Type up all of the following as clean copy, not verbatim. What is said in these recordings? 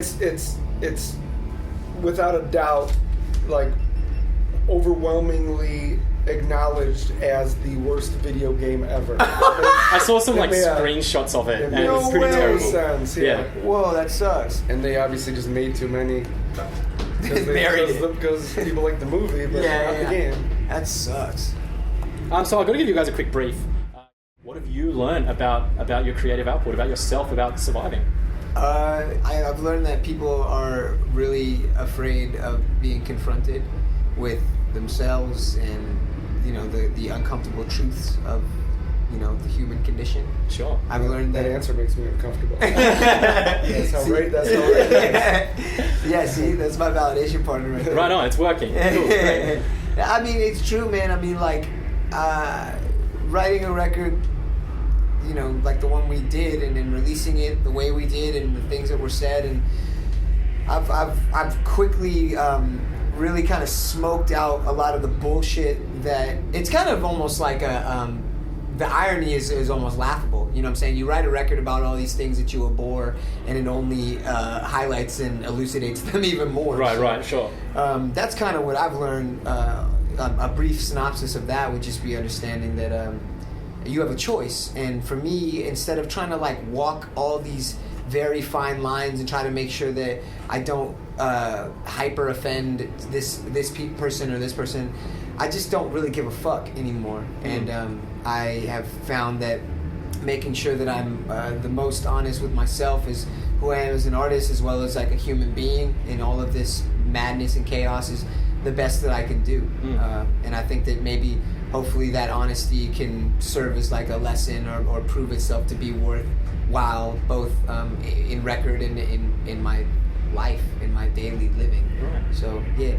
It's without a doubt, like, overwhelmingly acknowledged as the worst video game ever. I saw some screenshots of it, and it's pretty terrible. Sense, yeah. Whoa, that sucks. And they obviously just made too many because people like the movie, but not the game. That sucks. So I've got to give you guys a quick brief. What have you learned about your creative output, about yourself, about surviving? I've learned that people are really afraid of being confronted with themselves and, the uncomfortable truths of, the human condition. Sure. I've learned that answer makes me uncomfortable. That's how right. Yeah, see, that's my validation partner right there. Right on, it's working. Cool, great. I mean, it's true, man. I mean, writing a record, like the one we did, and then releasing it the way we did, and the things that were said, and I've quickly really kind of smoked out a lot of the bullshit that it's kind of almost like the irony is almost laughable. You know what I'm saying? You write a record about all these things that you abhor, and it only highlights and elucidates them even more. Right, sure. That's kind of what I've learned. A brief synopsis of that would just be understanding that you have a choice. And for me, instead of trying to walk all these very fine lines and try to make sure that I don't hyper offend this person or this person, I just don't really give a fuck anymore. And I have found that making sure that I'm the most honest with myself is who I am as an artist, as well as a human being in all of this madness and chaos, is the best that I can do. And I think that maybe hopefully that honesty can serve as a lesson or prove itself to be worthwhile, both in record and in my life, in my daily living. Right. So yeah,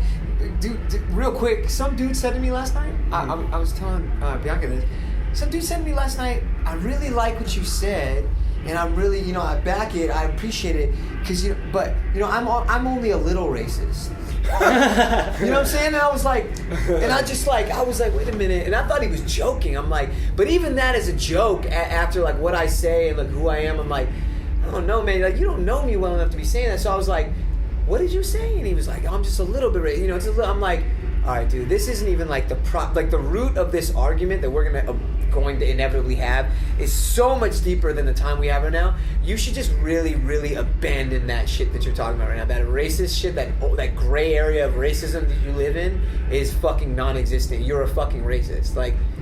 dude, real quick, some dude said to me last night, I was telling Bianca this, some dude said to me last night, I really like what you said, and I'm really, I back it, I appreciate it, because I'm only a little racist. You know what I'm saying? And I was like, I was like, wait a minute, and I thought he was joking. I'm like, but even that is a joke after what I say and who I am. I'm like, I don't know, man. You don't know me well enough to be saying that. So I was like, what did you say? And he was like, I'm just a little bit racist. It's a little. I'm like, all right, dude, this isn't even the root of this argument that we're going to inevitably have is so much deeper than the time we have right now. You should just really, really abandon that shit that you're talking about right now. That racist shit, that gray area of racism that you live in is fucking non-existent. You're a fucking racist.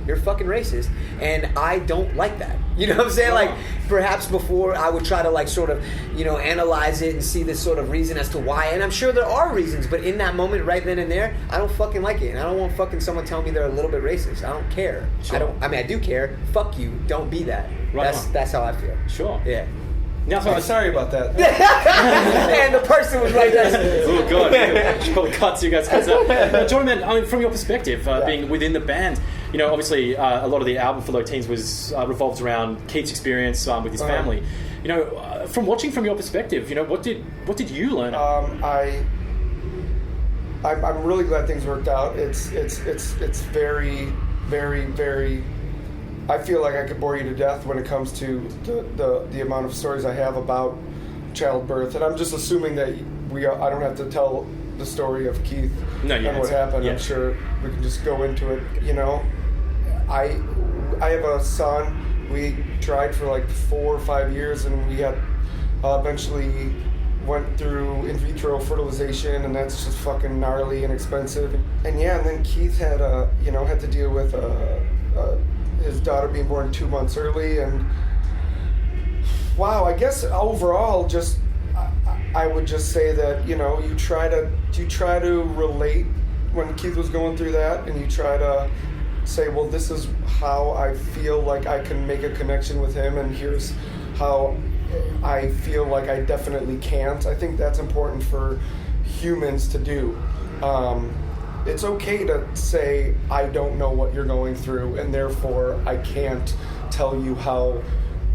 You're fucking racist, and I don't like that. You know what I'm saying? Perhaps before I would try to sort of, analyze it and see this sort of reason as to why, and I'm sure there are reasons, but in that moment, right then and there, I don't fucking like it, and I don't want fucking someone telling me they're a little bit racist. I don't care. Sure. I do care. Fuck you. Don't be that. Right. That's how I feel. Sure. Yeah. Now, I'm sorry about that. And the person was right there. Oh god, she probably cuts you guys. John, man, I mean, from your perspective, being within the band, obviously a lot of the album for Low Teens was revolved around Keith's experience with his family. From watching from your perspective, what did you learn? I'm really glad things worked out. It's very, very, very. I feel like I could bore you to death when it comes to the amount of stories I have about childbirth, and I'm just assuming that I don't have to tell the story of Keith and what happened. Yeah. I'm sure we can just go into it. I have a son. We tried for 4 or 5 years, and we had eventually went through in vitro fertilization, and that's just fucking gnarly and expensive. And then Keith had had to deal with his daughter being born 2 months early, and wow, I guess overall, just I would just say that you try to relate when Keith was going through that, and you try to say, well, this is how I feel like I can make a connection with him, and here's how I feel like I definitely can't. I think that's important for humans to do. It's okay to say, I don't know what you're going through, and therefore I can't tell you how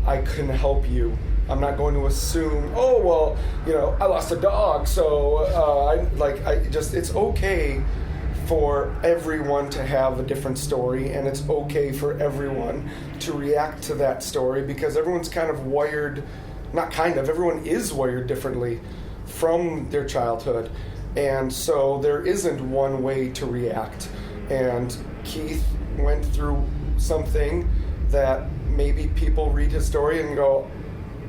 I can help you. I'm not going to assume, oh, well, I lost a dog, so it's okay for everyone to have a different story, and it's okay for everyone to react to that story, because everyone's kind of wired, everyone is wired differently from their childhood. And so there isn't one way to react. And Keith went through something that maybe people read his story and go,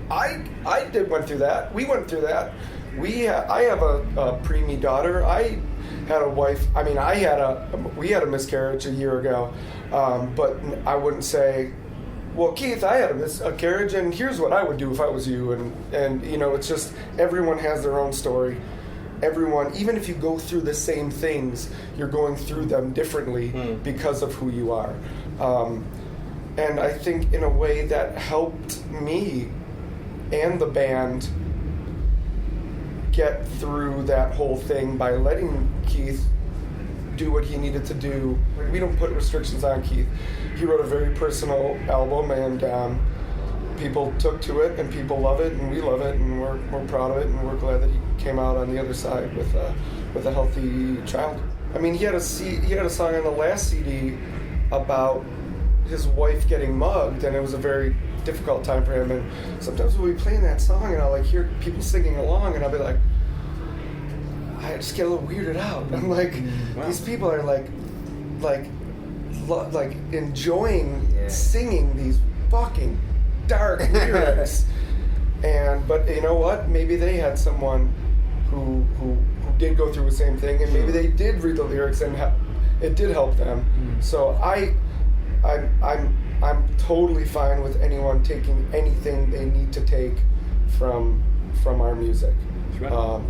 went through that. We went through that. I have a preemie daughter. I had a wife. I mean, we had a miscarriage a year ago. But I wouldn't say, well, Keith, I had a miscarriage, and here's what I would do if I was you. And it's just everyone has their own story. Everyone, even if you go through the same things, you're going through them differently because of who you are. And I think in a way that helped me and the band get through that whole thing by letting Keith do what he needed to do. We don't put restrictions on Keith. He wrote a very personal album, and people took to it, and people love it, and we love it, and we're proud of it, and we're glad that he came out on the other side with a healthy child. I mean, he had a song on the last CD about his wife getting mugged, and it was a very difficult time for him. And sometimes we'll be playing that song, and I'll hear people singing along, and I'll be like, I just get a little weirded out. I'm like, wow. These people are like enjoying singing these fucking dark lyrics. But you know what? Maybe they had someone who did go through the same thing, and maybe they did read the lyrics and it did help them. So I'm totally fine with anyone taking anything they need to take from our music,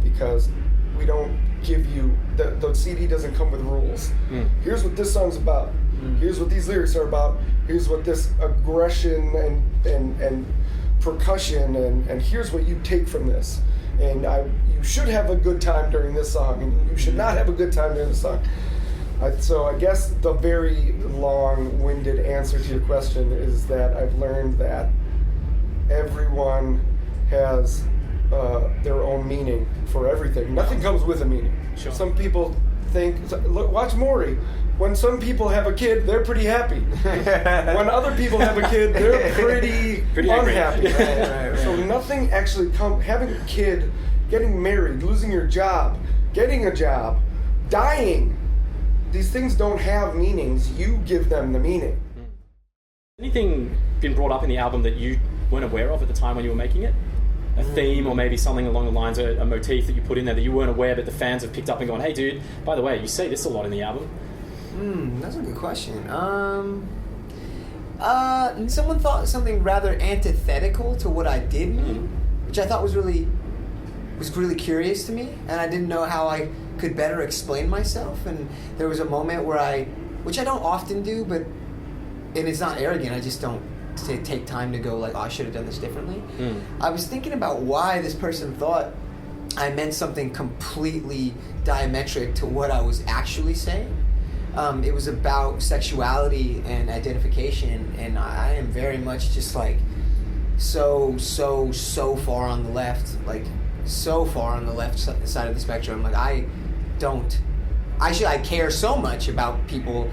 because we don't give you the CD doesn't come with rules. Here's what this song's about. Here's what these lyrics are about. Here's what this aggression and percussion and here's what you take from this. And you should have a good time during this song, and you should not have a good time during this song. So I guess the very long-winded answer to your question is that I've learned that everyone has their own meaning for everything. Nothing comes with a meaning. Sure. Some people think, look, watch Maury. When some people have a kid, they're pretty happy. When other people have a kid, they're pretty unhappy. Right. So nothing actually having a kid, getting married, losing your job, getting a job, dying. These things don't have meanings. You give them the meaning. Anything been brought up in the album that you weren't aware of at the time when you were making it? A theme, or maybe something along the lines of a motif that you put in there that you weren't aware, but the fans have picked up and gone, hey dude, by the way, you say this a lot in the album. That's a good question. Someone thought something rather antithetical to what I did mean, which I thought was really curious to me, and I didn't know how I could better explain myself. And there was a moment where which I don't often do, and it's not arrogant, I just don't take time to go like, oh, I should have done this differently. I was thinking about why this person thought I meant something completely diametric to what I was actually saying. It was about sexuality and identification, and I am very much just like so far on the left, like so far on the left side of the spectrum. Like I care so much about people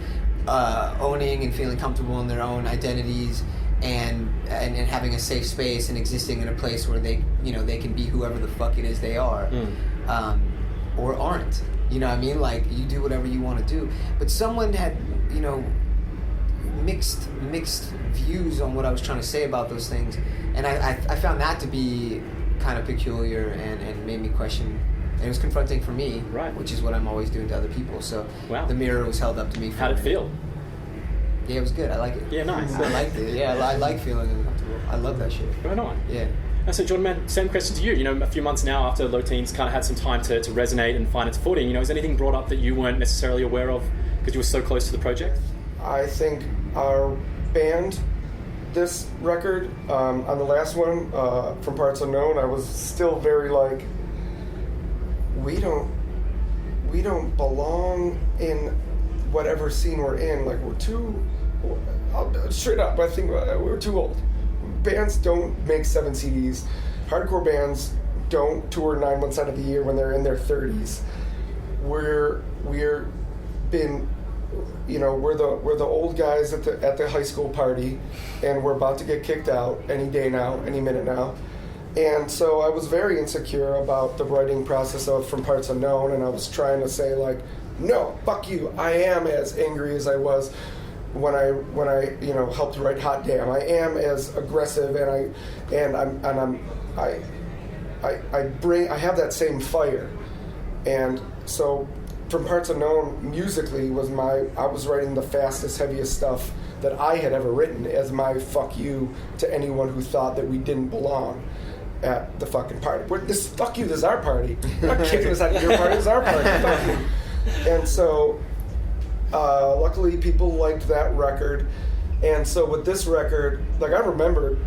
owning and feeling comfortable in their own identities and having a safe space and existing in a place where they can be whoever the fuck it is they are, or aren't. You know what I mean? Like, you do whatever you want to do. But someone had, mixed views on what I was trying to say about those things. And I found that to be kind of peculiar and made me question. And it was confronting for me, right? Which is what I'm always doing to other people. So The mirror was held up to me. How'd it feel? Yeah, it was good. I like it. Yeah, nice. I liked it. Yeah, I like feeling uncomfortable. I love that shit. Right on. Yeah. And so, Jordan, man, same question to you. A few months now after Low Teens kind of had some time to resonate and find its footing, is anything brought up that you weren't necessarily aware of because you were so close to the project? I think our band, this record, on the last one, From Parts Unknown, I was still very like, we don't belong in whatever scene we're in. Like, straight up, I think we're too old. Bands don't make 7 CDs. Hardcore bands don't tour 9 months out of the year when they're in their 30s. We're the old guys at the high school party, and we're about to get kicked out any day now, any minute now. And so I was very insecure about the writing process of From Parts Unknown, and I was trying to say like, no, fuck you. I am as angry as I was when I helped write Hot Damn. I am as aggressive, and I have that same fire. And so From Parts Unknown musically I was writing the fastest, heaviest stuff that I had ever written as my fuck you to anyone who thought that we didn't belong at the fucking party. Fuck you, this is our party. We're not kicking us out of your party, this is our party. Fuck you. And so, luckily, people liked that record. And so with this record, like I remember,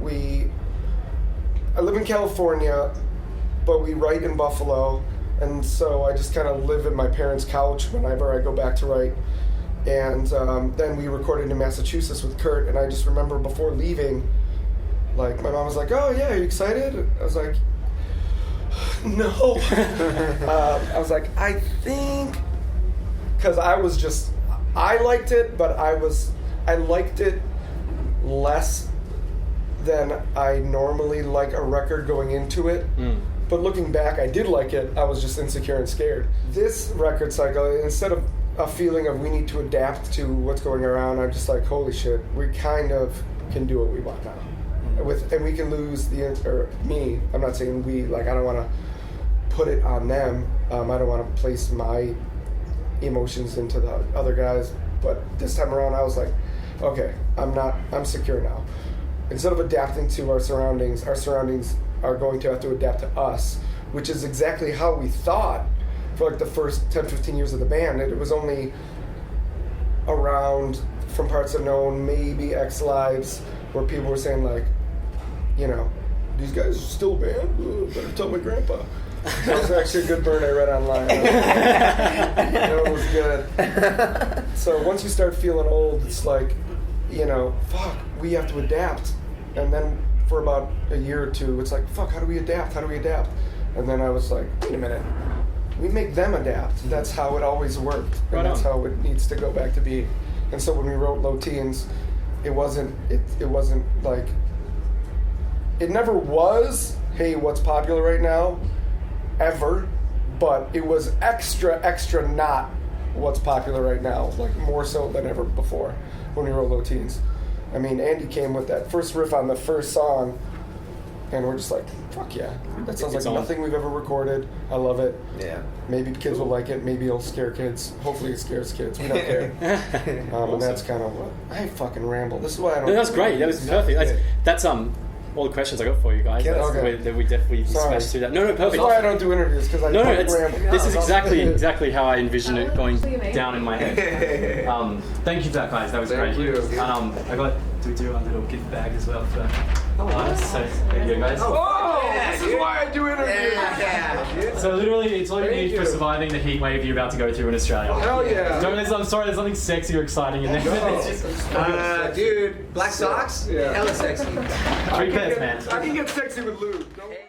I live in California, but we write in Buffalo. And so I just kind of live in my parents' couch whenever I go back to write. And then we recorded in Massachusetts with Kurt. And I just remember before leaving, like my mom was like, "Oh yeah, are you excited?" I was like, "No." I was like, "I think," because I liked it, but I liked it less than I normally like a record going into it. But looking back, I did like it. I was just insecure and scared. This record cycle, instead of a feeling of we need to adapt to what's going around, I'm just like, holy shit, we kind of can do what we want now. And we can lose me. I'm not saying we. Like I don't want to put it on them. I don't want to place my emotions into the other guys. But this time around, I was like, okay, I'm secure now. Instead of adapting to our surroundings are going to have to adapt to us, which is exactly how we thought for like the first 10, 15 years of the band. It was only around From Parts Unknown, maybe X Lives, where people were saying like, these guys are still a band? Ooh, better tell my grandpa. That was actually a good burn I read online. That was good. So once you start feeling old, it's like, fuck, we have to adapt. And then for about a year or two, it's like, fuck, how do we adapt? And then I was like, wait a minute. We make them adapt. That's how it always worked. And that's how it needs to go back to being. And so when we wrote Low Teens, it wasn't like, it never was, hey, what's popular right now, ever, but it was extra not what's popular right now, like more so than ever before when we wrote Low Teens. I mean, Andy came with that first riff on the first song, and we're just like, fuck yeah. That sounds like nothing we've ever recorded. I love it. Yeah. Maybe kids will like it. Maybe it'll scare kids. Hopefully it scares kids. We don't care. And that's kind of what... I fucking ramble. This is why I don't... No, that's great. That was perfect. That's all the questions I got for you guys. We definitely smashed through that. No, perfect. That's why I don't do interviews, because I ramble. This is exactly how I envision it going down in my head. Thank you for that, guys. That was great. Thank you. I got to do a little gift bag as well for artists. So there you go, guys. This is why I do interviews. Yeah. So literally, it's all you need for surviving the heat wave you're about to go through in Australia. Hell yeah. I'm sorry, there's nothing sexy or exciting in there. No. Dude, black socks? Yeah. Hella sexy. 3 pairs, man. I can get sexy with lube.